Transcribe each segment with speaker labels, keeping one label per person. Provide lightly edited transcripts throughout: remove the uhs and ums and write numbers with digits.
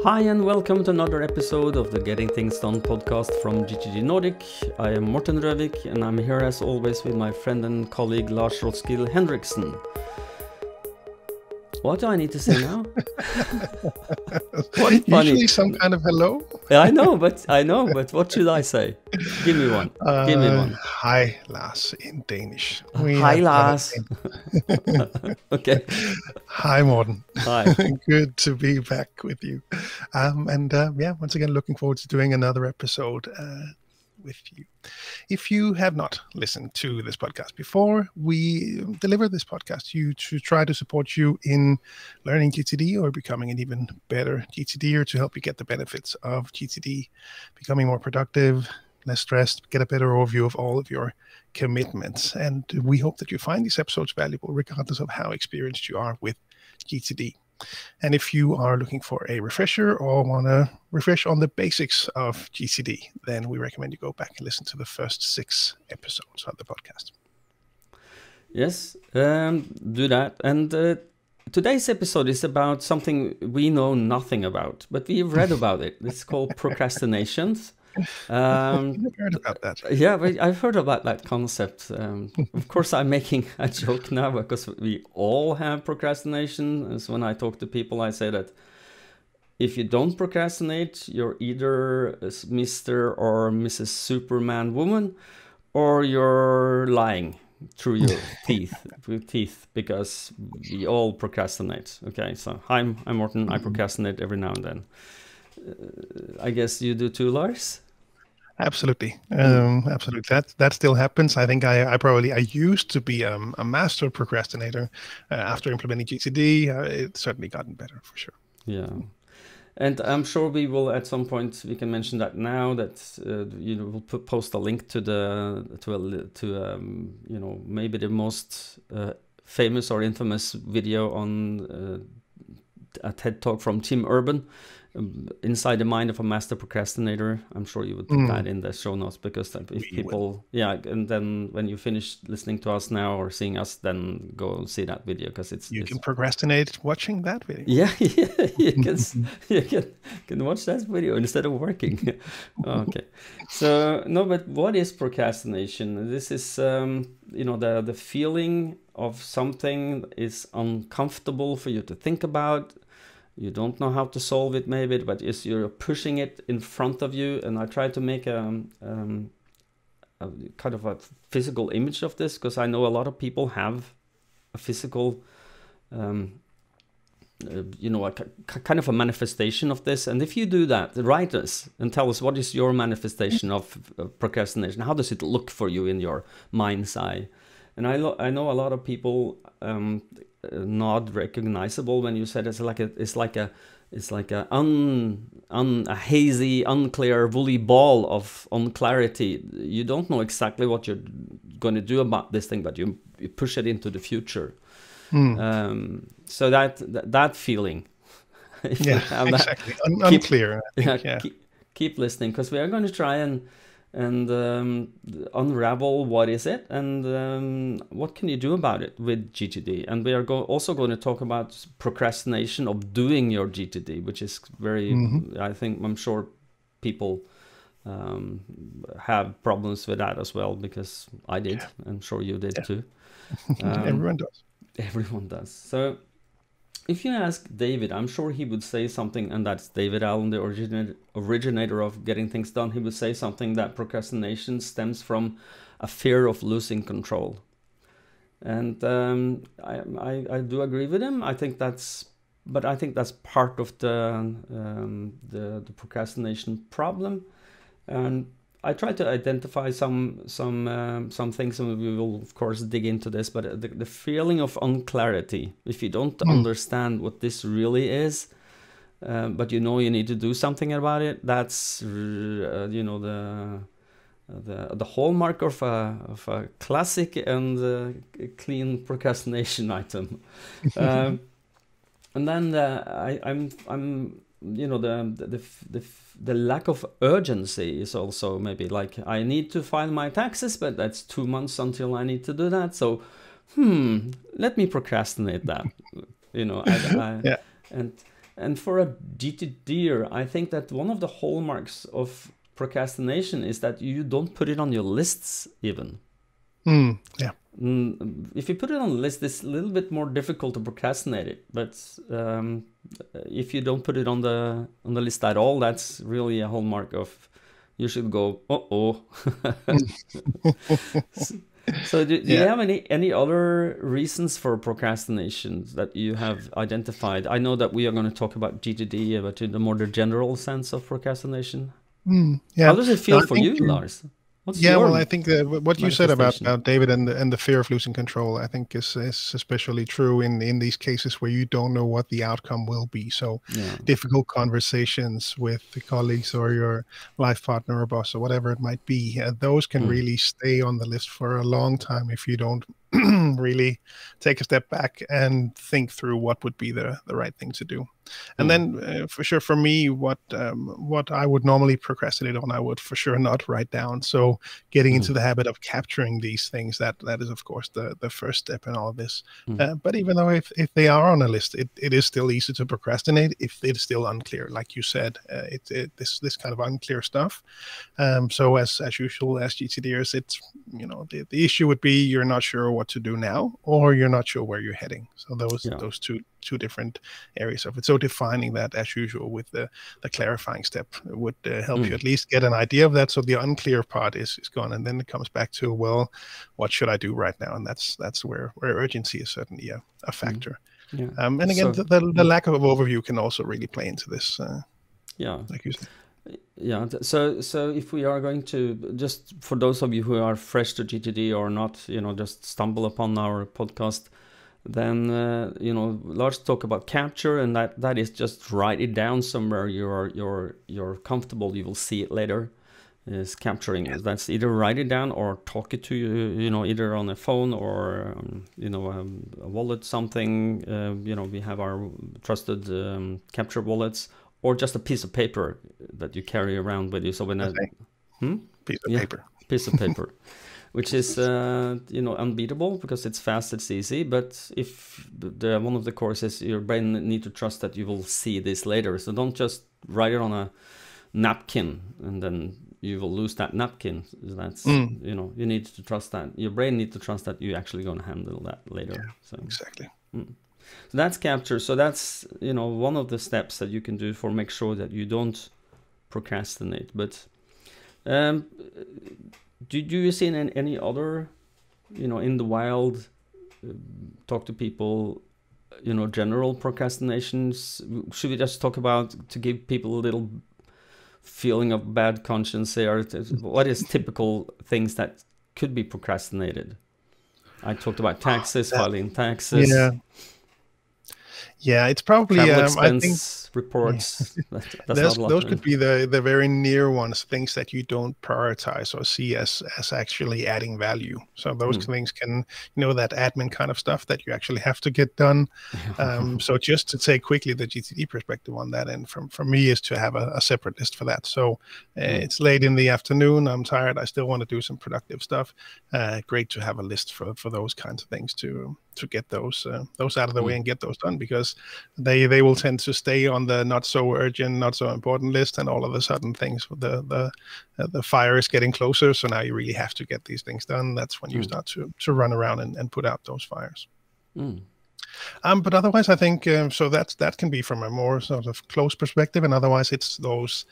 Speaker 1: Hi and welcome to another episode of the Getting Things Done podcast from GTDnordic. I am Morten and I'm here as always with my friend and colleague Lars Henriksen. What do I need to say now? What funny?
Speaker 2: Usually some kind of hello.
Speaker 1: I know, but what should I say? Give me one. Give me one.
Speaker 2: Hi, Lars, in Danish.
Speaker 1: Hi, Lars. Okay.
Speaker 2: Hi, Morten.
Speaker 1: Hi.
Speaker 2: Good to be back with you. Once again, looking forward to doing another episode with you. If you have not listened to this podcast before, we deliver this podcast to try to support you in learning GTD or becoming an even better GTDer, to help you get the benefits of GTD, becoming more productive, less stressed, get a better overview of all of your commitments. And we hope that you find these episodes valuable regardless of how experienced you are with GTD. And if you are looking for a refresher or want to refresh on the basics of GTD, then we recommend you go back and listen to the first 6 episodes of the podcast.
Speaker 1: Yes, do that. And today's episode is about something we know nothing about, but we've read about it. It's called procrastinations.
Speaker 2: I've heard about that.
Speaker 1: Yeah, but I've heard about that concept. Of course, I'm making a joke now because we all have procrastination. As when I talk to people, I say that if you don't procrastinate, you're either Mr. or Mrs. Superman woman, or you're lying through your teeth, because we all procrastinate. Okay, so I'm Morten. I procrastinate every now and then. I guess you do too, Lars?
Speaker 2: Absolutely. Absolutely. That still happens. I think I used to be a master procrastinator. After implementing GTD, it's certainly gotten better for sure.
Speaker 1: Yeah. And I'm sure we will at some point, we can mention that now, that we'll post a link to maybe the most famous or infamous video on a TED talk from Tim Urban, Inside the Mind of a Master Procrastinator. I'm sure you would put that in the show notes, because if people, and then when you finish listening to us now or seeing us, then go see that video, because it's
Speaker 2: can procrastinate watching that video.
Speaker 1: Yeah, you can watch that video instead of working. Okay, so no, but what is procrastination? This is the feeling of something is uncomfortable for you to think about. You don't know how to solve it, maybe, but you're pushing it in front of you. And I try to make a kind of a physical image of this, because I know a lot of people have a physical, a kind of a manifestation of this. And if you do that, write us and tell us, what is your manifestation of procrastination? How does it look for you in your mind's eye? And I know a lot of people not recognizable when you said it's like a hazy, unclear, woolly ball of unclarity. You don't know exactly what you're going to do about this thing, but you push it into the future. So that feeling.
Speaker 2: Exactly. Unclear.
Speaker 1: Keep listening, because we are going to try and unravel what is it, and what can you do about it with GTD. And we are also going to talk about procrastination of doing your GTD, which is very, I'm sure people have problems with that as well, because I did. Yeah. I'm sure you did too.
Speaker 2: Everyone does.
Speaker 1: Everyone does. So if you ask David, I'm sure he would say something, and that's David Allen, the originator of Getting Things Done. He would say something that procrastination stems from a fear of losing control. And I do agree with him. I think that's part of the procrastination problem. And I try to identify some things, and we will of course dig into this. But the feeling of unclarity, if you don't understand what this really is, but you need to do something about it, that's the hallmark of a classic and clean procrastination item. And then I'm the lack of urgency is also maybe like, I need to file my taxes, but that's 2 months until I need to do that. So, let me procrastinate that. And And for a GTDer, I think that one of the hallmarks of procrastination is that you don't put it on your lists even.
Speaker 2: Yeah.
Speaker 1: If you put it on the list, it's a little bit more difficult to procrastinate it. But if you don't put it on the list at all, that's really a hallmark of you should go, uh-oh. So do you have any other reasons for procrastination that you have identified? I know that we are going to talk about GTD, but in the more the general sense of procrastination.
Speaker 2: Yeah.
Speaker 1: How does it feel for you, Lars? What's
Speaker 2: well, I think what you said about
Speaker 1: manifestation?
Speaker 2: David and the fear of losing control, I think is especially true in these cases where you don't know what the outcome will be. So difficult conversations with the colleagues or your life partner or boss or whatever it might be, those can really stay on the list for a long time if you don't really take a step back and think through what would be the right thing to do. And then for sure, for me, what I would normally procrastinate on, I would for sure not write down. So getting into the habit of capturing these things, that is, of course, the first step in all of this. But even though if they are on a list, it is still easy to procrastinate if it's still unclear. Like you said, this kind of unclear stuff. So as usual, as GTDers, it's, the issue would be you're not sure what to do now, or you're not sure where you're heading. So those two different areas of it. So defining that, as usual, with the clarifying step would help you at least get an idea of that. So the unclear part is gone, and then it comes back to, well, what should I do right now? And that's where urgency is certainly a factor. And again, the lack of overview can also really play into this. Like you said.
Speaker 1: Yeah, so if we are going to, just for those of you who are fresh to GTD or not, just stumble upon our podcast, then Lars talk about capture, and that is just write it down somewhere you're comfortable. You will see it later. Is capturing. That's either write it down or talk it to you, either on a phone or a wallet, something. We have our trusted capture wallets, or just a piece of paper that you carry around with you. So when piece of paper. Which is unbeatable because it's fast, it's easy. But if one of the courses, your brain need to trust that you will see this later. So don't just write it on a napkin and then you will lose that napkin. That's you need to trust that your brain needs to trust that you're actually going to handle that later. So
Speaker 2: exactly.
Speaker 1: So that's capture. So that's one of the steps that you can do for make sure that you don't procrastinate. But do you see any other, in the wild, talk to people, general procrastinations? Should we just talk about, to give people a little feeling of bad conscience here, what is typical things that could be procrastinated? I talked about taxes, filing taxes.
Speaker 2: Yeah, it's probably
Speaker 1: travel expense
Speaker 2: I think
Speaker 1: reports.
Speaker 2: those could be the very near ones, things that you don't prioritize or see as actually adding value. So those things can, that admin kind of stuff that you actually have to get done. So just to take quickly the GTD perspective on that, and from me, is to have a separate list for that. So it's late in the afternoon, I'm tired, I still want to do some productive stuff. Great to have a list for those kinds of things to get those out of the way and get those done, because they will tend to stay on the not so urgent, not so important list, and all of a sudden things, the fire is getting closer, so now you really have to get these things done. That's when you start to run around and put out those fires. But otherwise, I think so that can be from a more sort of close perspective, and otherwise it's those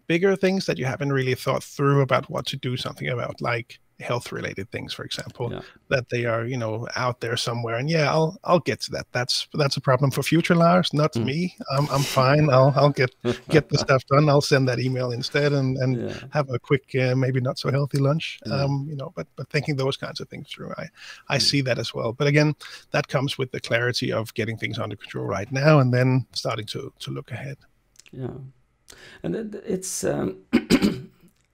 Speaker 2: bigger things that you haven't really thought through about what to do something about, like health related things, for example, that they are out there somewhere, and I'll get to that. That's a problem for future Lars, not me. I'm fine. I'll get the stuff done. I'll send that email instead and have a quick maybe not so healthy lunch. But thinking those kinds of things through, I see that as well. But again, that comes with the clarity of getting things under control right now and then starting to look ahead.
Speaker 1: And it's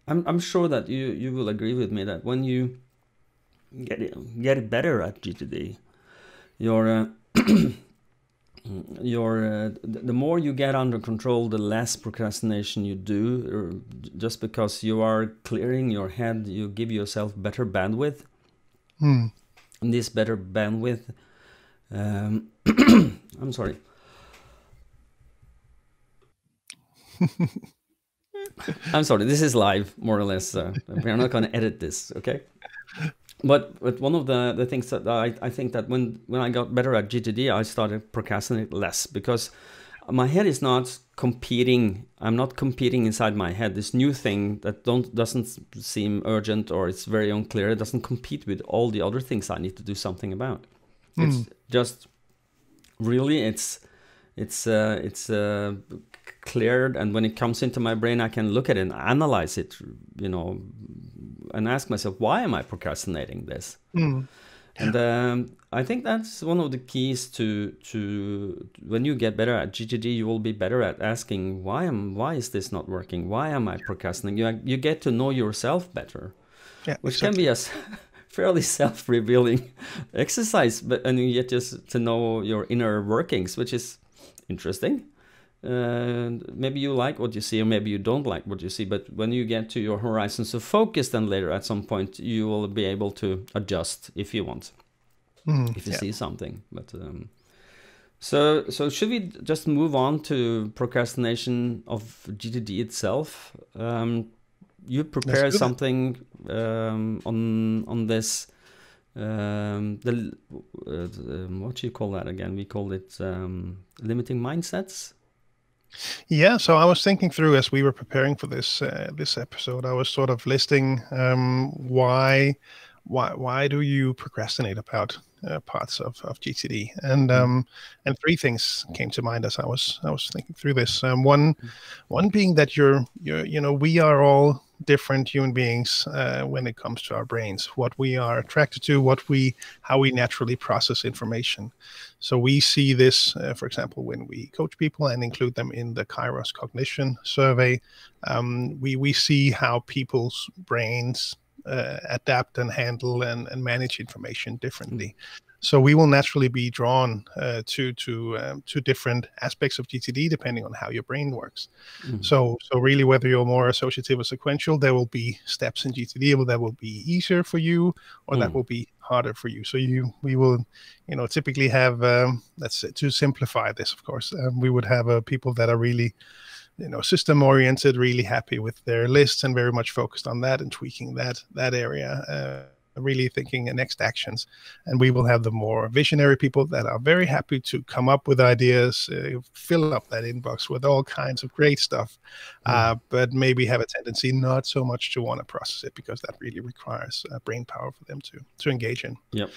Speaker 1: I'm sure that you will agree with me that when you get it better at GTD, the more you get under control, the less procrastination you do, just because you are clearing your head. You give yourself better bandwidth. And this better bandwidth, I'm sorry. I'm sorry, this is live, more or less. We're not going to edit this, okay? But one of the things that I think that when I got better at GTD, I started procrastinating less, because my head is not competing. I'm not competing inside my head. This new thing that doesn't seem urgent, or it's very unclear, it doesn't compete with all the other things I need to do something about. It's just really it's cleared, and when it comes into my brain, I can look at it and analyze it, you know, and ask myself, why am I procrastinating this? And I think that's one of the keys to when you get better at GTD, you will be better at asking, why is this not working? Why am I procrastinating? You get to know yourself better, which can be a fairly self-revealing exercise, and you get just to know your inner workings, which is interesting. Maybe you like what you see, or maybe you don't like what you see, but when you get to your horizons of focus, then later at some point you will be able to adjust if you want, if you see something. But so should we just move on to procrastination of GTD itself? You prepare something on this. What do you call that again? We call it limiting mindsets.
Speaker 2: Yeah, so I was thinking through as we were preparing for this this episode. I was sort of listing why do you procrastinate about parts of GTD, and three things came to mind as I was thinking through this. One being that we are all different human beings when it comes to our brains, what we are attracted to, how we naturally process information. So we see this, for example, when we coach people and include them in the Kairos cognition survey. We see how people's brains adapt and handle and manage information differently. So we will naturally be drawn to different aspects of GTD depending on how your brain works. So really, whether you're more associative or sequential, there will be steps in GTD that will be easier for you, or that will be harder for you. So we will, typically have, to simplify this, of course, we would have people that are really, system oriented, really happy with their lists and very much focused on that and tweaking that area, really thinking next actions. And we will have the more visionary people that are very happy to come up with ideas, fill up that inbox with all kinds of great stuff, but maybe have a tendency not so much to want to process it, because that really requires brain power for them to engage in.
Speaker 1: Yep.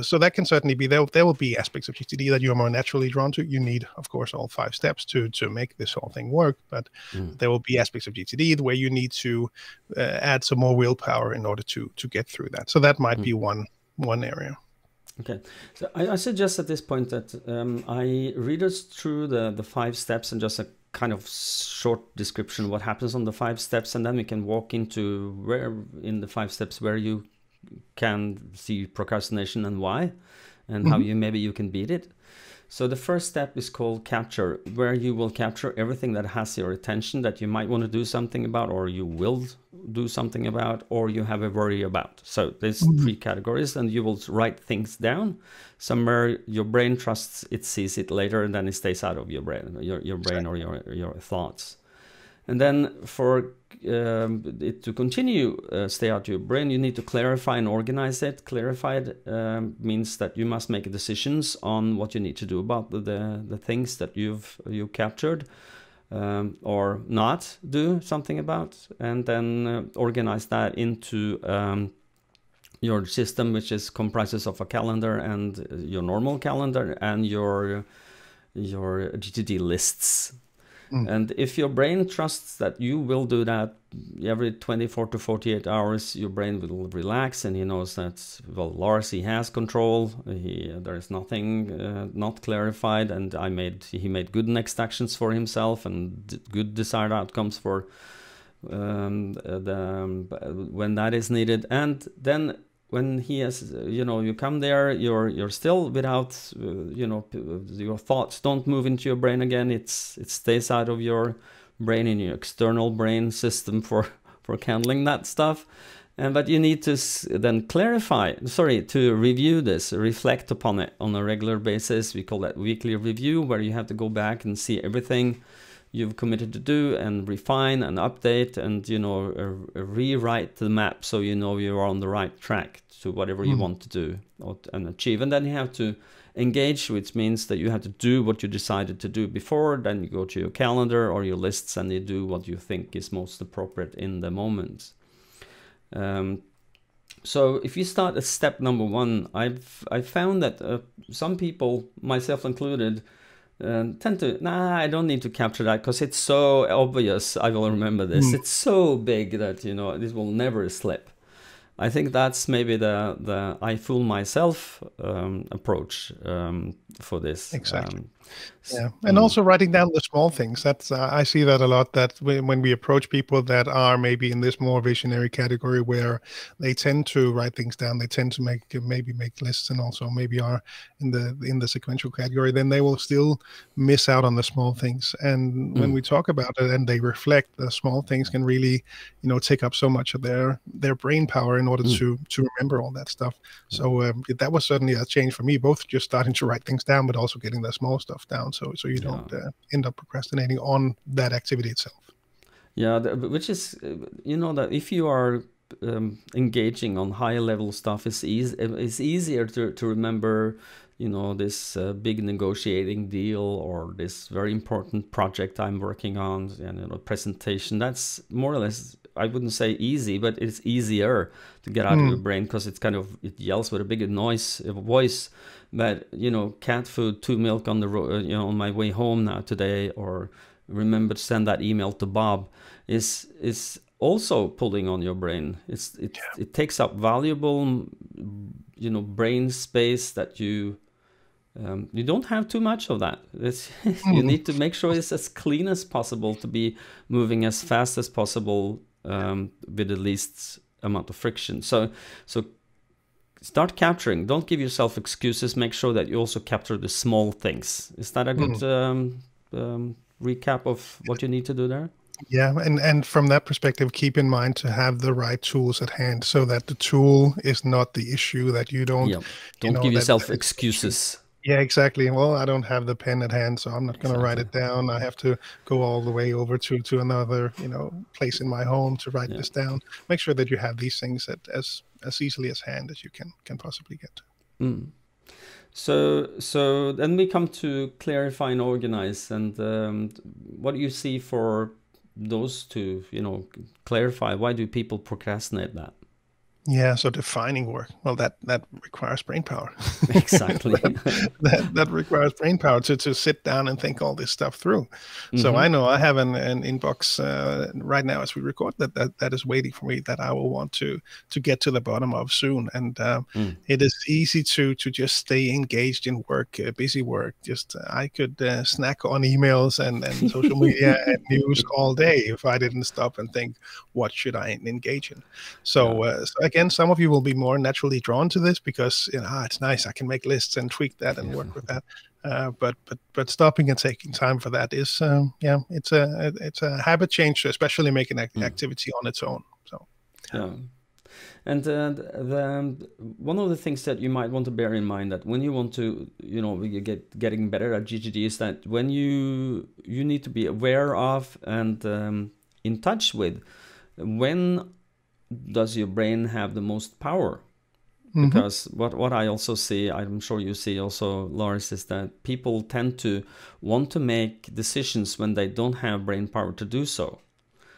Speaker 2: So that can certainly be, there will be aspects of GTD that you're more naturally drawn to. You need, of course, all 5 steps to make this whole thing work, but there will be aspects of GTD where you need to add some more willpower in order to get through that. So that might be one area.
Speaker 1: Okay, so I suggest at this point that I read us through the 5 steps and just a kind of short description of what happens on the 5 steps, and then we can walk into where in the 5 steps where you can see procrastination and why, and how maybe you can beat it. So the first step is called capture, where you will capture everything that has your attention that you might want to do something about, or you will do something about, or you have a worry about. So there's 3 categories, and you will write things down somewhere. Your brain trusts it sees it later, and then it stays out of your brain, your brain or your thoughts. And then for it to continue stay out of your brain, you need to clarify and organize it. Clarified means that you must make decisions on what you need to do about the things that you've captured, or not do something about, and then organize that into your system, which comprises of a calendar and your normal calendar and your GTD lists. And if your brain trusts that you will do that every 24 to 48 hours, your brain will relax, and he knows that, well, Lars, he has control. There is nothing not clarified, and he made good next actions for himself and good desired outcomes for when that is needed. And then when he has, you come there, you're still without, your thoughts don't move into your brain again. It stays out of your brain in your external brain system for handling that stuff. But you need to then to review this, reflect upon it on a regular basis. We call that weekly review, where you have to go back and see everything you've committed to do, and refine and update and, you know, rewrite the map so you know you're on the right track to whatever you want to do and achieve. And then you have to engage, which means that you have to do what you decided to do before. Then you go to your calendar or your lists and you do what you think is most appropriate in the moment. So if you start at step number 1, I've found that some people, myself included, tend to, I don't need to capture that because it's so obvious. I will remember this. It's so big that, you know, this will never slip. I think that's maybe the I fool myself approach for this.
Speaker 2: Exactly. Yeah, and also writing down the small things. That's I see that a lot. That when we approach people that are maybe in this more visionary category, where they tend to write things down, they tend to maybe make lists, and also maybe are in the sequential category, then they will still miss out on the small things. And when we talk about it and they reflect, the small things can really, you know, take up so much of their brain power in order to remember all that stuff. So that was certainly a change for me, both just starting to write things down, but also getting the small stuff down, so you don't end up procrastinating on that activity itself.
Speaker 1: Yeah, which is, you know, that if you are engaging on high level stuff, it's easier to remember, you know, this big negotiating deal or this very important project I'm working on, and, you know, presentation. That's more or less, I wouldn't say easy, but it's easier to get out of your brain because it's kind of, it yells with a bigger voice. But, you know, cat food, 2 milk on the road, you know, on my way home now today, or remember to send that email to Bob, is also pulling on your brain. It takes up valuable, you know, brain space that you don't have too much of that. You need to make sure it's as clean as possible to be moving as fast as possible with the least amount of friction. So start capturing. Don't give yourself excuses. Make sure that you also capture the small things. Is that a good recap of what you need to do there?
Speaker 2: Yeah, and from that perspective, keep in mind to have the right tools at hand, so that the tool is not the issue, that you don't...
Speaker 1: Yeah. Don't give yourself excuses.
Speaker 2: Yeah, exactly. Well, I don't have the pen at hand, so I'm not going to write it down. I have to go all the way over to another, you know, place in my home to write this down. Make sure that you have these things as easily as hand as you can possibly get to.
Speaker 1: So then we come to clarify and organize, and what do you see for those two? You know, clarify. Why do people procrastinate that?
Speaker 2: Yeah, so defining work, well, that requires brain power.
Speaker 1: Exactly.
Speaker 2: that requires brain power to sit down and think all this stuff through. So I know I have an inbox right now as we record that is waiting for me, that I will want to get to the bottom of soon. And it is easy to just stay engaged in work, busy work. Just I could snack on emails and social media and news all day if I didn't stop and think, what should I engage in? So again, some of you will be more naturally drawn to this because, you know, it's nice, I can make lists and tweak that and work with that. But stopping and taking time for that is it's a habit change, especially making activity on its own. So
Speaker 1: and one of the things that you might want to bear in mind, that when you want to, you know, you getting better at GTD, is that when you need to be aware of and in touch with, when does your brain have the most power? Because what I also see, I'm sure you see also, Lars, is that people tend to want to make decisions when they don't have brain power to do so.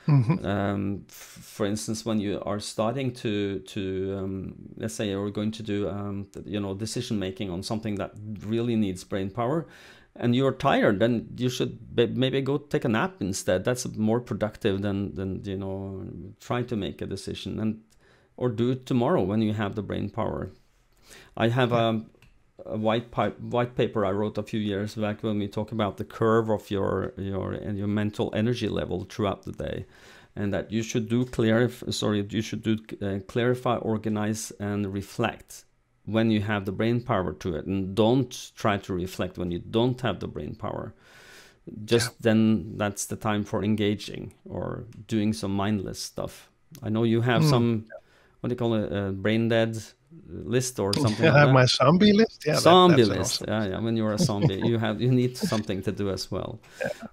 Speaker 1: For instance, when you are starting to let's say you're going to do you know, decision making on something that really needs brain power, and you're tired, then you should maybe go take a nap instead. That's more productive than you know, trying to make a decision, or do it tomorrow when you have the brain power. I have a white paper I wrote a few years back when we talk about the curve of your mental energy level throughout the day, and that you should do clarify, organize, and reflect when you have the brain power to it, and don't try to reflect when you don't have the brain power. Then that's the time for engaging or doing some mindless stuff. I know you have some, what do you call it, brain dead list or something
Speaker 2: I
Speaker 1: like
Speaker 2: have
Speaker 1: that?
Speaker 2: my zombie list. Yeah,
Speaker 1: Zombie
Speaker 2: that's
Speaker 1: list.
Speaker 2: awesome.
Speaker 1: Yeah. When you're a zombie, you need something to do as well.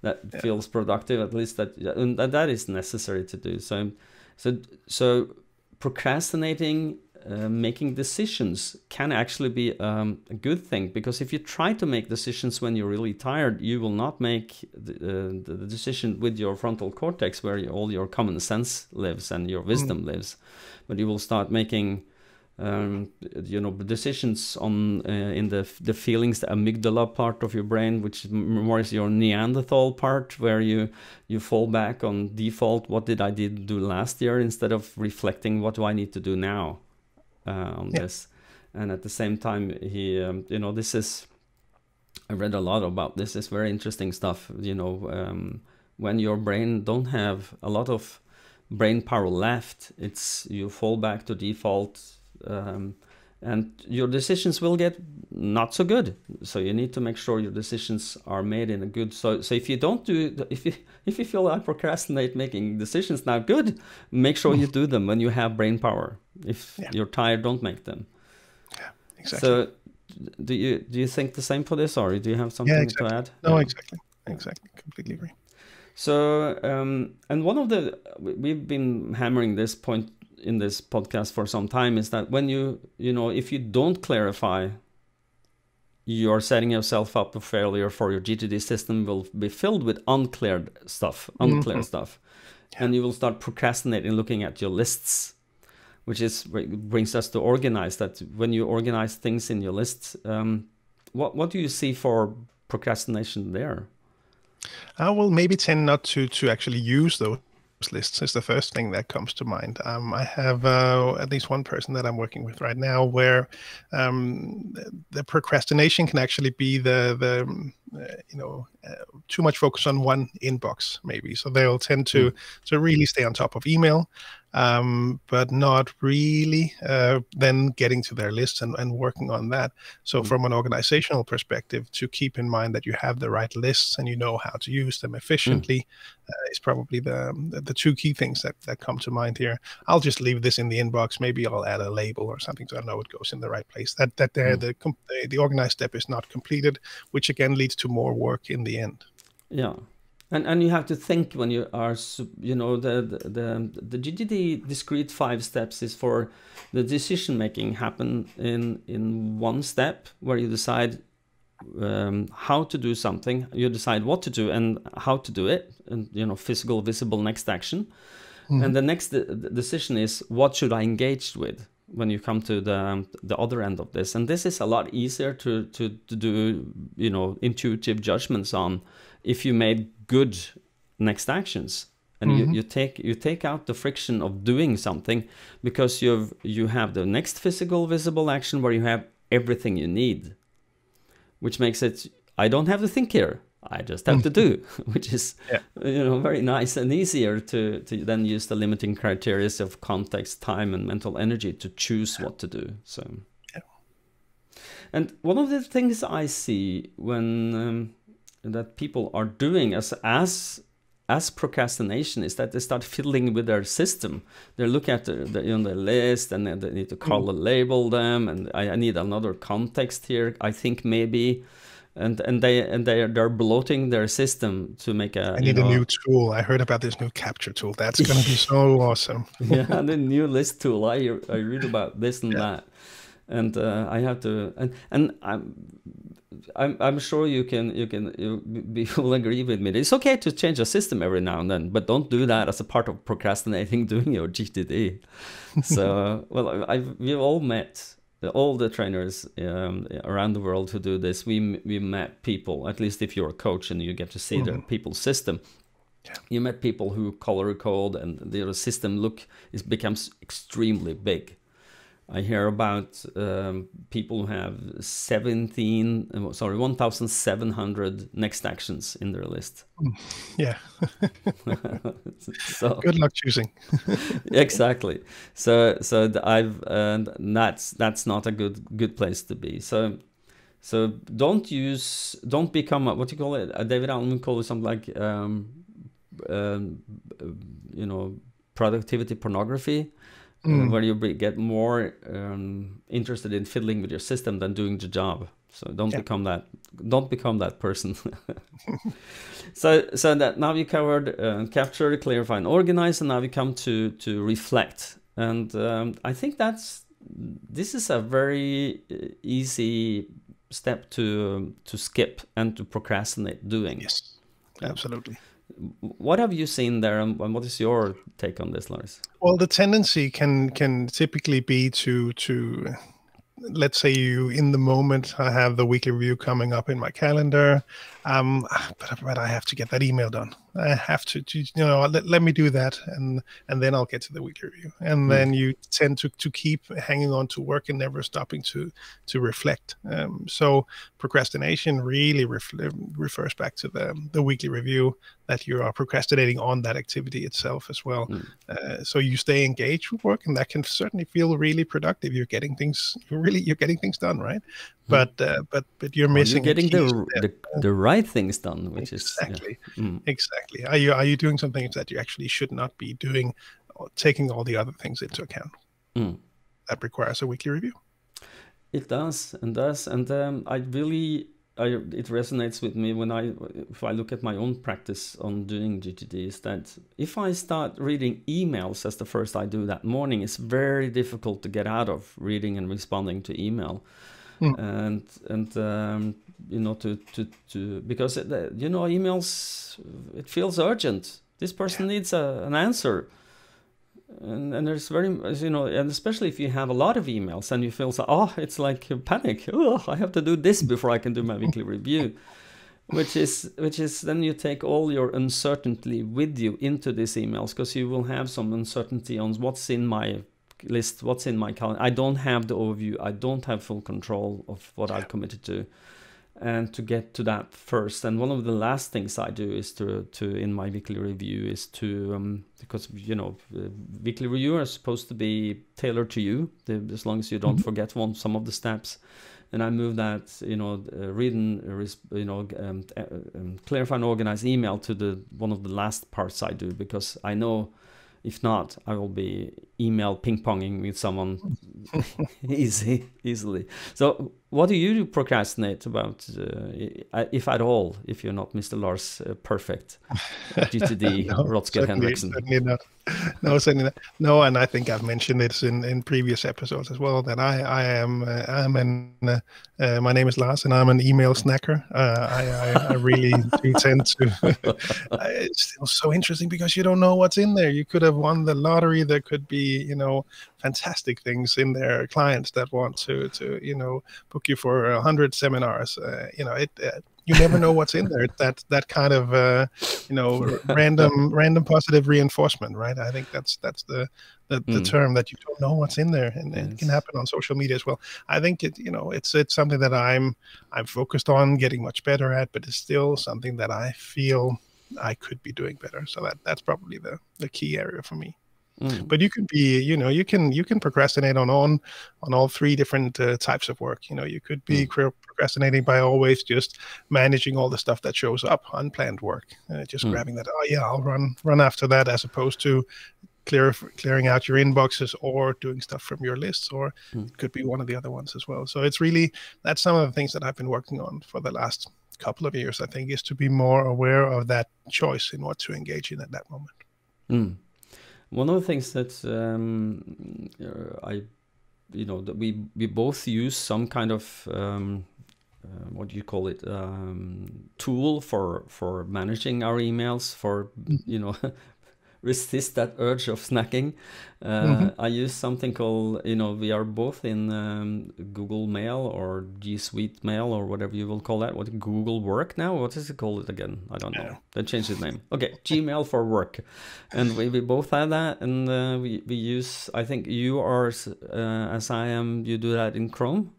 Speaker 1: That feels productive. At least and that is necessary to do. So procrastinating, making decisions can actually be a good thing, because if you try to make decisions when you're really tired, you will not make the decision with your frontal cortex, where all your common sense lives and your wisdom lives, but you will start making decisions on in the feelings, the amygdala part of your brain, which more is your Neanderthal part, where you fall back on default. What did I do last year, instead of reflecting what do I need to do now on this. And at the same time, he this is, I read a lot about this. It's very interesting stuff. When your brain don't have a lot of brain power left, you fall back to default. And your decisions will get not so good. So you need to make sure your decisions are made in a good. So if you don't do, if you feel like procrastinate making decisions now, good. Make sure you do them when you have brain power. If you're tired, don't make them.
Speaker 2: Yeah, exactly.
Speaker 1: So do you think the same for this, or do you have something to add?
Speaker 2: No, exactly. Completely agree.
Speaker 1: So and one of we've been hammering this point in this podcast for some time, is that when if you don't clarify, you're setting yourself up for failure, for your GTD system will be filled with unclear stuff, and you will start procrastinating, looking at your lists, which brings us to organize. That when you organize things in your lists, what do you see for procrastination there?
Speaker 2: I will maybe tend not to actually use those lists is the first thing that comes to mind. I have at least one person that I'm working with right now where the procrastination can actually be too much focus on one inbox maybe. So they'll tend to really stay on top of email, but not really then getting to their lists and working on that. So from an organizational perspective, to keep in mind that you have the right lists and you know how to use them efficiently is probably the two key things that come to mind here. I'll just leave this in the inbox. Maybe I'll add a label or something so I know it goes in the right place. The organized step is not completed, which again leads to more work in the end.
Speaker 1: Yeah. And you have to think when you are, the GTD discrete 5 steps is for the decision making happen in one step, where you decide how to do something, you decide what to do and how to do it, and physical, visible next action. And the next decision is, what should I engage with when you come to the other end of this. And this is a lot easier to do intuitive judgments on if you made good next actions, and you take out the friction of doing something, because you have the next physical visible action where you have everything you need, which makes it, I don't have to think here, I just have to do, which is very nice and easier to then use the limiting criteria of context, time, and mental energy to choose what to do. So and one of the things I see when that people are doing as procrastination is that they start fiddling with their system. They look at the list, and they need to color label them, and I need another context here, I think maybe, and they're bloating their system to make a.
Speaker 2: I need a new tool. I heard about this new capture tool. That's going to be so awesome.
Speaker 1: Yeah, the new list tool. I read about this and that, and I have to, and I'm sure you will agree with me. It's okay to change a system every now and then, but don't do that as a part of procrastinating doing your GTD. So, well, we've all met all the trainers around the world who do this. We met people, at least if you're a coach and you get to see the people's system. Yeah. You met people who color code, and their system becomes extremely big. I hear about people who have 1,700 next actions in their list.
Speaker 2: Yeah.
Speaker 1: So
Speaker 2: good luck choosing.
Speaker 1: Exactly. So that's not a good place to be. So don't become what you call it. David Allen call it something like productivity pornography. where you get more interested in fiddling with your system than doing the job. So don't become that person. So that now we covered capture, clarify, and organize, and now we come to reflect. And I think this is a very easy step to skip and to procrastinate doing.
Speaker 2: Yes, absolutely.
Speaker 1: What have you seen there, and what is your take on this, Lars?
Speaker 2: Well, the tendency can typically be to let's say in the moment, I have the weekly review coming up in my calendar, but I have to get that email done. I have to let me do that, and then I'll get to the weekly review. And then you tend to keep hanging on to work and never stopping to reflect. So procrastination really refers back to the weekly review, that you are procrastinating on that activity itself as well. So you stay engaged with work, and that can certainly feel really productive. You're getting things done, right? But you're missing.
Speaker 1: You're getting the right things done, which
Speaker 2: exactly.
Speaker 1: is
Speaker 2: Exactly. Are you doing some things that you actually should not be doing, or taking all the other things into account? That requires a weekly review.
Speaker 1: It does, and it resonates with me if I look at my own practice on doing GTD, is that if I start reading emails as the first I do that morning, it's very difficult to get out of reading and responding to email. And because emails, it feels urgent. This person needs an answer, and there's and especially if you have a lot of emails and you feel it's like a panic. I have to do this before I can do my weekly review, which is then you take all your uncertainty with you into these emails, because you will have some uncertainty on what's in my list, what's in my calendar. I don't have the overview. I don't have full control of what I've committed to, and to get to that first. And one of the last things I do is to in my weekly review is to because weekly review are supposed to be tailored to you, as long as you don't forget some of the steps. And I move that read and clarify and organize email to one of the last parts I do, because I know if not, I will be email ping-ponging with someone easily. So what do you procrastinate about, if at all, if you're not Mr. Lars Perfect GTD Rotske Henriksen?
Speaker 2: Certainly not. No, certainly not. No, and I think I've mentioned it in previous episodes as well, that my name is Lars, and I'm an email snacker. I really do tend to. It's still so interesting because you don't know what's in there. You could have won the lottery. There could be, fantastic things in there. Clients that want to book you for 100 seminars. You never know what's in there. That kind of random positive reinforcement, right? I think that's the term, that you don't know what's in there, and it can happen on social media as well. I think it's something that I'm focused on getting much better at, but it's still something that I feel I could be doing better. So that's probably the key area for me. But you can be, you can procrastinate on all three different types of work. You could be procrastinating by always just managing all the stuff that shows up, unplanned work, just grabbing that. Oh yeah, I'll run after that, as opposed to clearing out your inboxes or doing stuff from your lists, or it could be one of the other ones as well. So that's some of the things that I've been working on for the last couple of years, I think, is to be more aware of that choice in what to engage in at that moment.
Speaker 1: One of the things that that we both use some kind of what do you call it, tool for managing our emails, for resist that urge of snacking. I use something called, we are both in Google Mail or G Suite Mail, or whatever you will call that. What, Google Work now? What is it called again? I don't know. They changed its name. Okay, Gmail for work. And we both have that, and we use, I think you are, as I am, you do that in Chrome?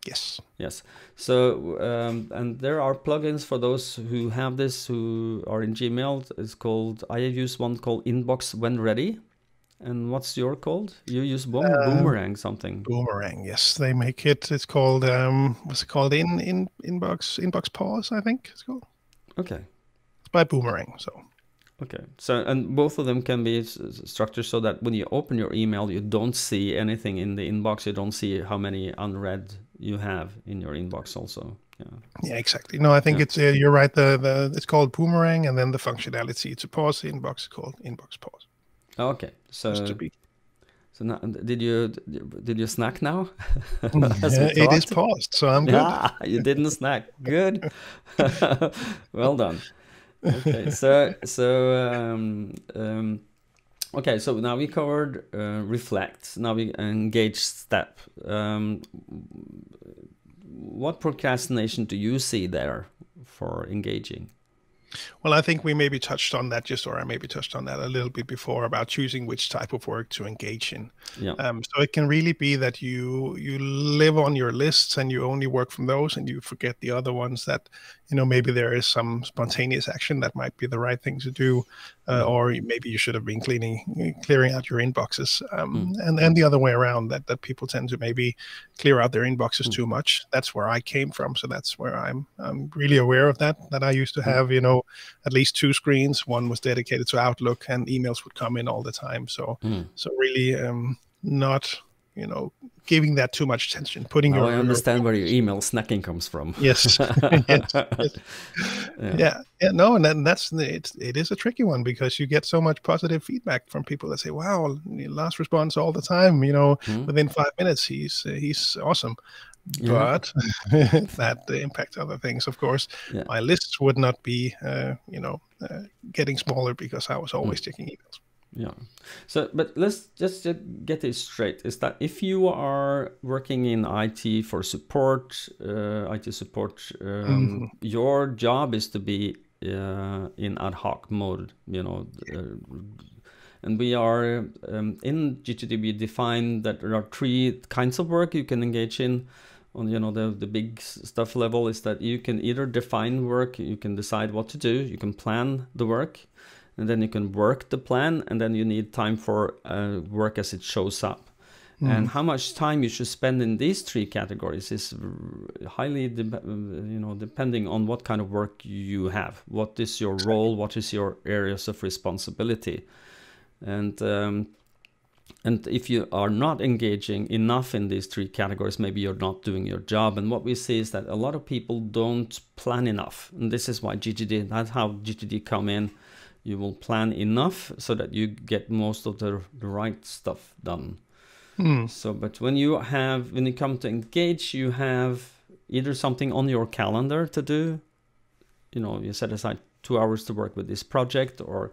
Speaker 1: Yes. So, and there are plugins for those who have this, who are in Gmail. It's called, I use one called Inbox When Ready. And what's your called? You use Boomerang something.
Speaker 2: Boomerang, yes. They make it. It's called, what's it called? Inbox Pause, I think it's called.
Speaker 1: Okay.
Speaker 2: It's by Boomerang, so.
Speaker 1: Okay. So, and both of them can be structured so that when you open your email, you don't see anything in the inbox. You don't see how many unread you have in your inbox also. Yeah.
Speaker 2: Yeah, exactly. No, I think it's you're right. It's called Boomerang, and then the functionality to pause the inbox is called Inbox Pause.
Speaker 1: Okay. So,
Speaker 2: Just to be...
Speaker 1: so now, did you snack now?
Speaker 2: It is paused, so I'm good.
Speaker 1: Yeah, you didn't snack. Good. Well done. Okay. Okay, so now we covered reflect. Now we engage step. What procrastination do you see there for engaging?
Speaker 2: Well, I think we maybe touched on that or I maybe touched on that a little bit before about choosing which type of work to engage in.
Speaker 1: Yeah.
Speaker 2: So it can really be that you live on your lists and you only work from those, and you forget the other ones that, maybe there is some spontaneous action that might be the right thing to do, or maybe you should have been clearing out your inboxes, and the other way around, that people tend to maybe clear out their inboxes too much. That's where I came from, so that's where I'm really aware of that I used to have, at least 2 screens. One was dedicated to Outlook, and emails would come in all the time. So really not, giving that too much attention. Putting
Speaker 1: I understand where your email snacking comes from.
Speaker 2: Yes. Yes. Yeah. No, and it is a tricky one, because you get so much positive feedback from people that say, "Wow, Lars responds all the time. Within 5 minutes, he's awesome." But that impacts other things, of course. My lists would not be, getting smaller because I was always checking emails.
Speaker 1: Yeah. So, but let's just get this straight. Is that if you are working in IT for support, your job is to be in ad hoc mode, and we are in GTD, we define that there are 3 kinds of work you can engage in. On the big stuff level is that you can either define work, you can decide what to do, you can plan the work, and then you can work the plan, and then you need time for work as it shows up. And how much time you should spend in these 3 categories is highly depending on what kind of work you have. What is your role? What is your areas of responsibility? And if you are not engaging enough in these 3 categories, maybe you're not doing your job. And what we see is that a lot of people don't plan enough. And this is why that's how GTD come in. You will plan enough so that you get most of the right stuff done. So, but when you come to engage, you have either something on your calendar to do. You set aside 2 hours to work with this project, or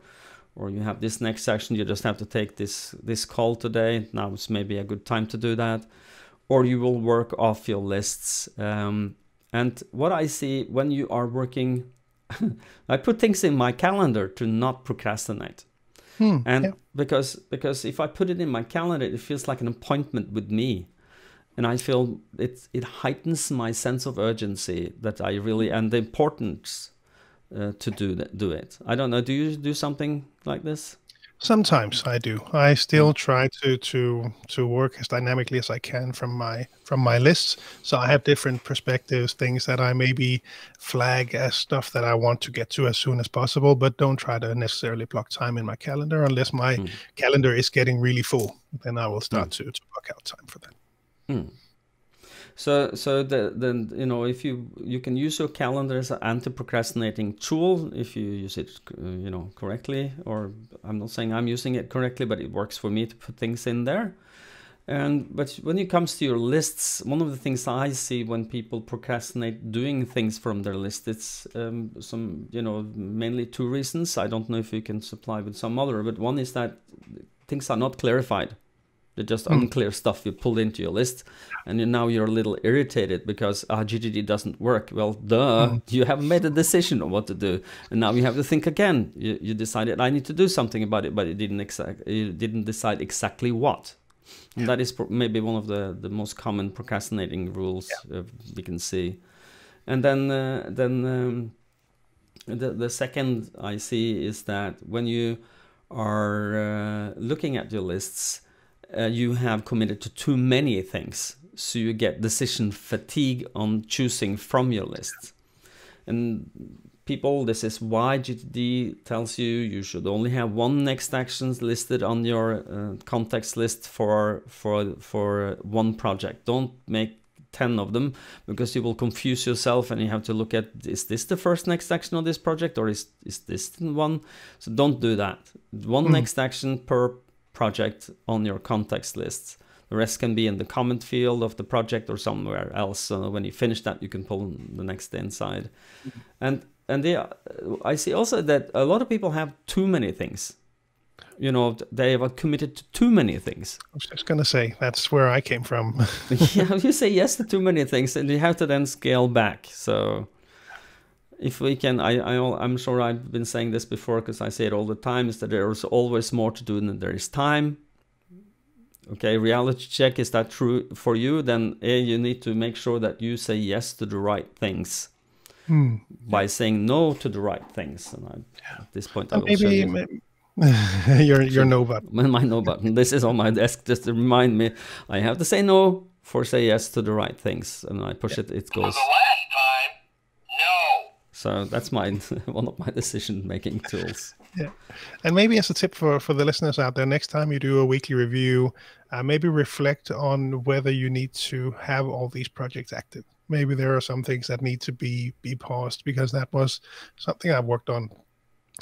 Speaker 1: you have this next session, you just have to take this call today. Now it's maybe a good time to do that. Or you will work off your lists. And what I see when you are working, I put things in my calendar to not procrastinate. Because if I put it in my calendar, it feels like an appointment with me. And I feel it heightens my sense of urgency that I really, and the importance to do it. I don't know. Do you do something like this?
Speaker 2: Sometimes I do. I still try to work as dynamically as I can from my lists. So I have different perspectives, things that I maybe flag as stuff that I want to get to as soon as possible, but don't try to necessarily block time in my calendar unless my calendar is getting really full. Then I will start to block out time for that.
Speaker 1: So if you can use your calendar as an anti-procrastinating tool if you use it correctly, or I'm not saying I'm using it correctly, but it works for me to put things in there. But when it comes to your lists, one of the things I see when people procrastinate doing things from their list, it's mainly 2 reasons. I don't know if you can supply with some other, but one is that things are not clarified. They're just unclear stuff you pulled into your list, and now you're a little irritated because GTD doesn't work. Well, you haven't made a decision on what to do, and now you have to think again. You decided I need to do something about it, but you didn't decide exactly what. And that is maybe one of the most common procrastinating rules we can see. And then the second I see is that when you are looking at your lists, you have committed to too many things, so you get decision fatigue on choosing from your list. And people, this is why GTD tells you should only have one next actions listed on your context list for one project. Don't make 10 of them, because you will confuse yourself and you have to look at, is this the first next action of this project, or is this the one? So don't do that. One next action per project on your context lists. The rest can be in the comment field of the project or somewhere else. So when you finish that, you can pull the next inside. And I see also that a lot of people have too many things. You know, they have committed to too many things.
Speaker 2: I was just going to say, that's where I came from.
Speaker 1: Yeah, you say yes to too many things, and you have to then scale back. So if we can, I'm sure I've been saying this before, because I say it all the time, is that there's always more to do than there is time. Okay, reality check, is that true for you? Then you need to make sure that you say yes to the right things by saying no to the right things. And at this point, I will show you.
Speaker 2: your no button.
Speaker 1: My no button. This is on my desk just to remind me I have to say no for say yes to the right things. And I push it, it goes.
Speaker 3: For the last time, no.
Speaker 1: So that's my one of my decision-making tools.
Speaker 2: Yeah, and maybe as a tip for the listeners out there, next time you do a weekly review, maybe reflect on whether you need to have all these projects active. Maybe there are some things that need to be paused, because that was something I've worked on,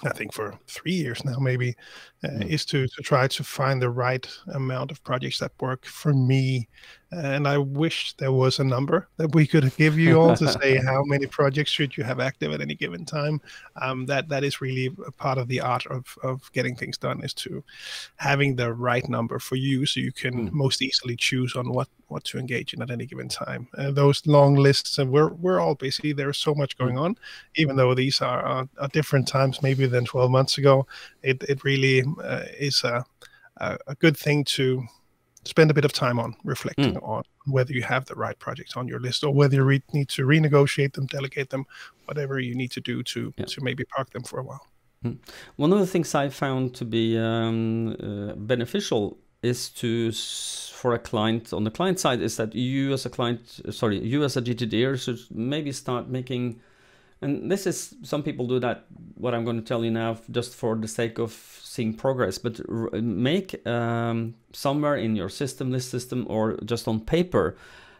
Speaker 2: I think, for 3 years now, maybe, is to try to find the right amount of projects that work for me. And I wish there was a number that we could give you all to say how many projects should you have active at any given time. That is really a part of the art of getting things done, is to having the right number for you, so you can most easily choose on what to engage in at any given time. Those long lists, and we're all busy. There's so much going on, even though these are different times maybe than 12 months ago. It really is a good thing to spend a bit of time on, reflecting on whether you have the right projects on your list, or whether you need to renegotiate them, delegate them, whatever you need to do to maybe park them for a while.
Speaker 1: One of the things I found to be beneficial is for a client, on the client side, is that you as a client, you as a GTD'er should maybe start making, and this is, some people do that, what I'm going to tell you now, just for the sake of seeing progress, but make somewhere in your list system, or just on paper,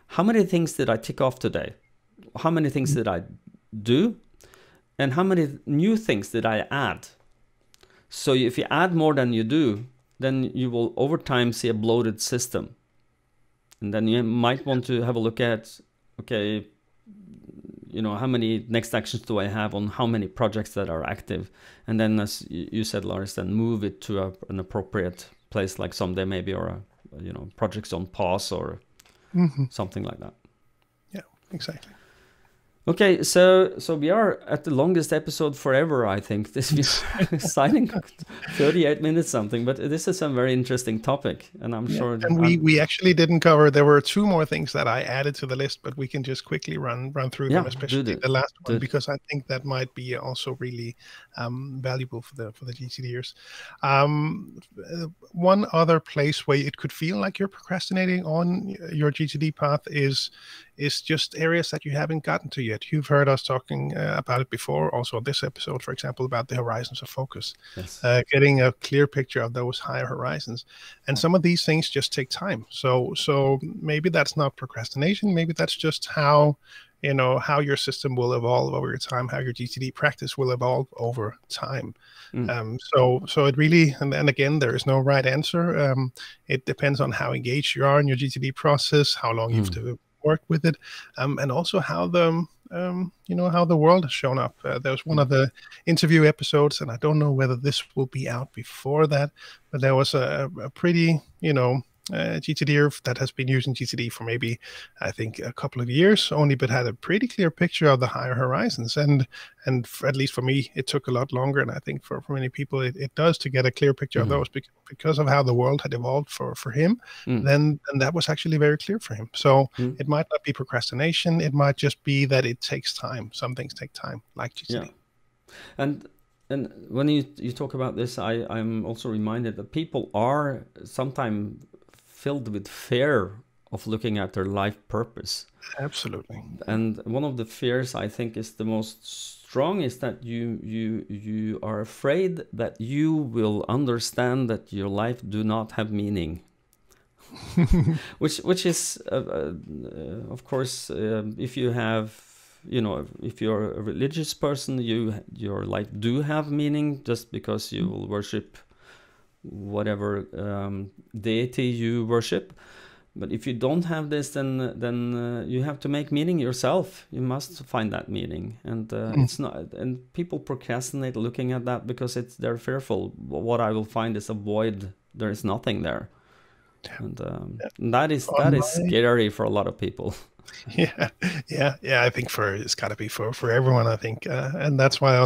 Speaker 1: how many things did I tick off today? How many things did I do? And how many new things did I add? So if you add more than you do, then you will over time see a bloated system. And then you might want to have a look at, okay, you know, how many next actions do I have on how many projects that are active? And then, as you said, Lars, then move it to an appropriate place, like someday maybe, or projects on pause, or something like that.
Speaker 2: Yeah, exactly.
Speaker 1: Okay, so we are at the longest episode forever, I think. This is exciting, 38 minutes something, but this is a very interesting topic, and I'm sure.
Speaker 2: And we actually didn't cover. There were 2 more things that I added to the list, but we can just quickly run through them, especially the last one, because I think that might be also really valuable for the GTD'ers. One other place where it could feel like you're procrastinating on your GTD path is just areas that you haven't gotten to yet. You've heard us talking about it before, also on this episode, for example, about the horizons of focus. Yes. Getting a clear picture of those higher horizons. And some of these things just take time. So maybe that's not procrastination. Maybe that's just how your system will evolve over time, how your GTD practice will evolve over time. So it really, and again, there is no right answer. It depends on how engaged you are in your GTD process, how long you've worked with it, and also how the world has shown up. There's one of the interview episodes, and I don't know whether this will be out before that, but there was a pretty, GTD'er that has been using GTD for maybe, I think, a couple of years only, but had a pretty clear picture of the higher horizons. And at least for me, it took a lot longer. And I think for many people, it does, to get a clear picture of those, because of how the world had evolved for him. Then that was actually very clear for him. So it might not be procrastination. It might just be that it takes time. Some things take time, like GTD.
Speaker 1: Yeah. And when you talk about this, I'm also reminded that people are sometimes filled with fear of looking at their life purpose.
Speaker 2: Absolutely.
Speaker 1: And one of the fears I think is the most strong is that you are afraid that you will understand that your life do not have meaning. which is of course if you have, you know, if you're a religious person, your life do have meaning just because you will worship whatever deity you worship. But if you don't have this, then you have to make meaning yourself. You must find that meaning, and it's not. And people procrastinate looking at that because they're fearful. What I will find is a void. There is nothing there, and that is scary for a lot of people.
Speaker 2: Yeah. I think it's got to be for everyone. I think, and that's why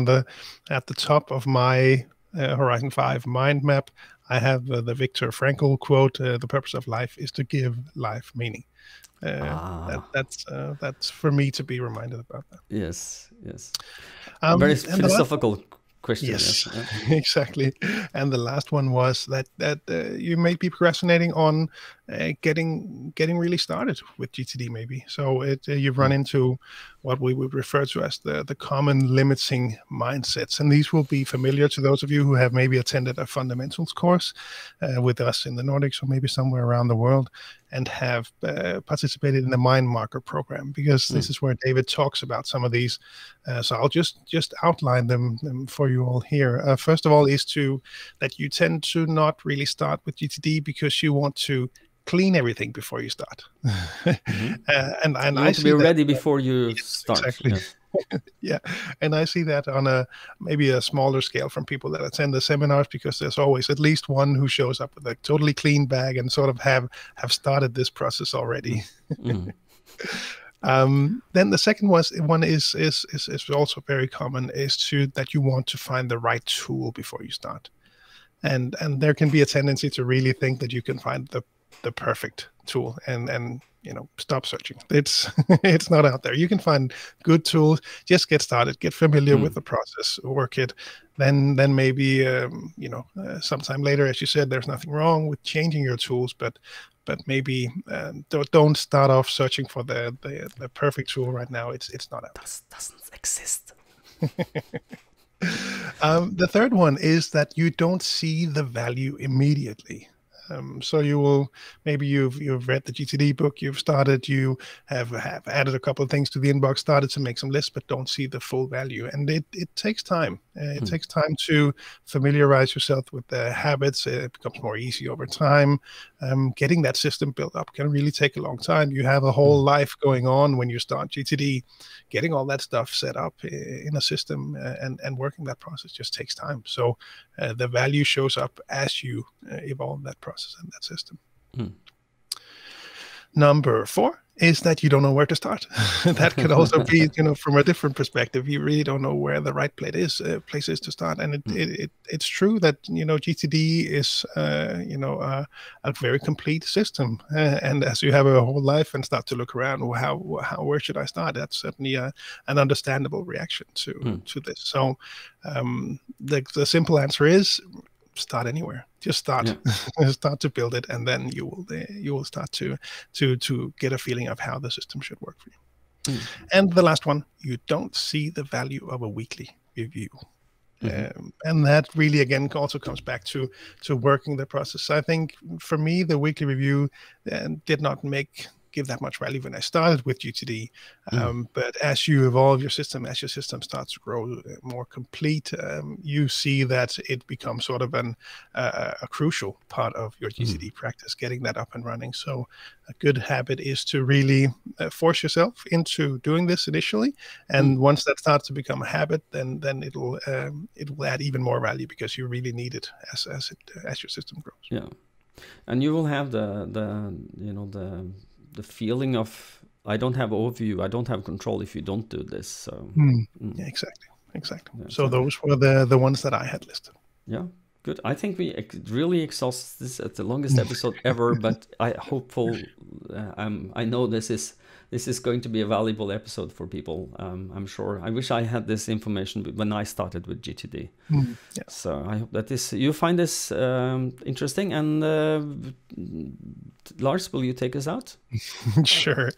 Speaker 2: at the top of my Horizon 5 mind map, I have the Viktor Frankl quote: "The purpose of life is to give life meaning." That's for me to be reminded about that.
Speaker 1: Yes. Very philosophical question.
Speaker 2: Yes, exactly. And the last one was that you may be procrastinating on getting really started with GTD, maybe. So you've run into what we would refer to as the common limiting mindsets, and these will be familiar to those of you who have maybe attended a fundamentals course with us in the Nordics or maybe somewhere around the world, and have participated in the mind marker program, because this is where David talks about some of these. So I'll just outline them for you all here. First of all is that you tend to not really start with GTD because you want to clean everything before you start. And
Speaker 1: you want to be ready before you start.
Speaker 2: Exactly. Yes. Yeah, and I see that on maybe a smaller scale from people that attend the seminars, because there's always at least one who shows up with a totally clean bag and sort of have started this process already. Then the second one is also very common, is that you want to find the right tool before you start, and there can be a tendency to really think that you can find the perfect tool and stop searching. It's not out there. You can find good tools. Just get started, get familiar with the process, work it. Then maybe sometime later, as you said, there's nothing wrong with changing your tools, but maybe don't start off searching for the perfect tool right now. It's not out.
Speaker 1: Doesn't exist.
Speaker 2: The third one is that you don't see the value immediately. So you've read the GTD book, you've started, you have added a couple of things to the inbox, started to make some lists, but don't see the full value. And it takes time. It takes time to familiarize yourself with the habits. It becomes more easy over time. Getting that system built up can really take a long time. You have a whole life going on when you start GTD. Getting all that stuff set up in a system and working that process just takes time. So the value shows up as you evolve that process and that system. Number 4 is that you don't know where to start. That could also be, from a different perspective. You really don't know where the right place is to start. And it's true that GTD is a very complete system. And as you have a whole life and start to look around, where should I start? That's certainly an understandable reaction to this. So the simple answer is start anywhere. Just start. Start to build it, and then you will start to get a feeling of how the system should work for you. And the last one, you don't see the value of a weekly review. And that really, again, also comes back to working the process. I think for me, the weekly review did not give that much value when I started with GTD. But as you evolve your system, as your system starts to grow more complete, you see that it becomes sort of a crucial part of your GTD practice, getting that up and running. So a good habit is to really force yourself into doing this initially. And once that starts to become a habit, then it will add even more value, because you really need it as your system grows.
Speaker 1: Yeah. And you will have the feeling of, I don't have overview, I don't have control if you don't do this. So
Speaker 2: yeah, exactly.
Speaker 1: Yeah,
Speaker 2: so those were the ones that I had listed.
Speaker 1: Yeah, good. I think we really exhaust this at the longest episode ever, but I know this is going to be a valuable episode for people. I'm sure. I wish I had this information when I started with GTD. So I hope that you find this interesting, and Lars, will you take us out?
Speaker 2: Sure.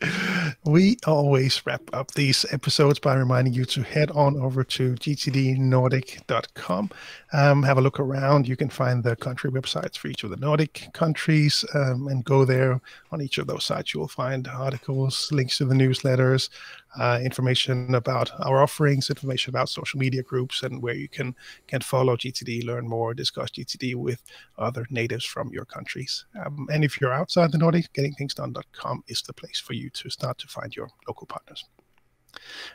Speaker 2: We always wrap up these episodes by reminding you to head on over to GTDnordic.com. Have a look around. You can find the country websites for each of the Nordic countries, and go there. On each of those sites, you will find articles, links to the newsletters, information about our offerings, information about social media groups, and where you can follow GTD, learn more, discuss GTD with other natives from your countries. And if you're outside the Nordic, gettingthingsdone.com is the place for you to start to find your local partners.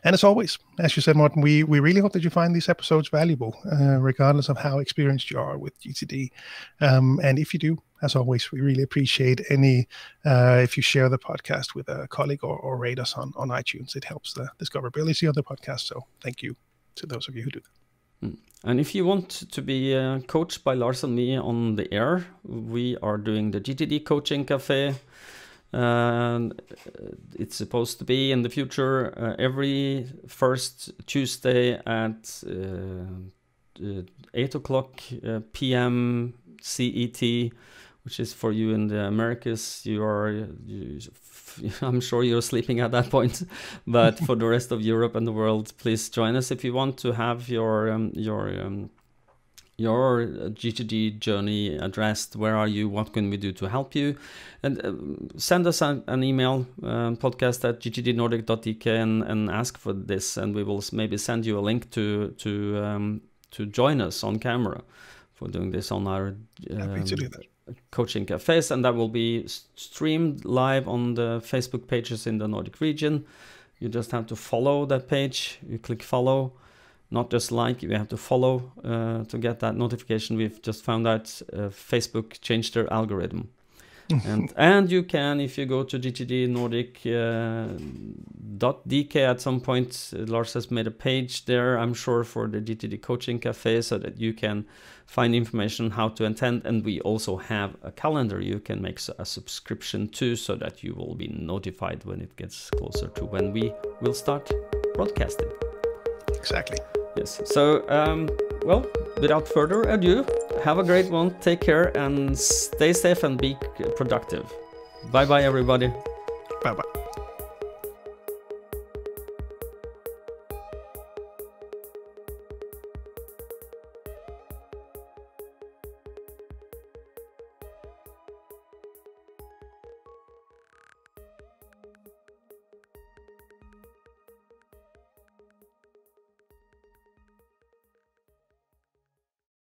Speaker 2: And as always, as you said, Morten, we really hope that you find these episodes valuable, regardless of how experienced you are with GTD. And if you do, as always, we really appreciate if you share the podcast with a colleague or rate us on iTunes. It helps the discoverability of the podcast. So thank you to those of you who do that.
Speaker 1: And if you want to be coached by Lars and me on the air, we are doing the GTD Coaching Cafe. It's supposed to be in the future every first Tuesday at 8 o'clock p.m. CET, which is for you in the Americas. I'm sure you're sleeping at that point, but for the rest of Europe and the world, please join us if you want to have your GTD journey addressed. Where are you? What can we do to help you? And send us an email, podcast@gtdnordic.dk, and ask for this, and we will maybe send you a link to join us on camera for doing this on our coaching cafes, and that will be streamed live on the Facebook pages in the Nordic region. You just have to follow that page. You click follow. Not just like, you have to follow to get that notification. We've just found out Facebook changed their algorithm. And you can, if you go to GTDnordic.dk at some point, Lars has made a page there, I'm sure, for the GTD Coaching Cafe, so that you can find information on how to attend. And we also have a calendar you can make a subscription to, so that you will be notified when it gets closer to when we will start broadcasting.
Speaker 2: Exactly.
Speaker 1: Yes. So, well, without further ado, have a great one. Take care and stay safe and be productive. Bye-bye, everybody.
Speaker 2: Bye-bye.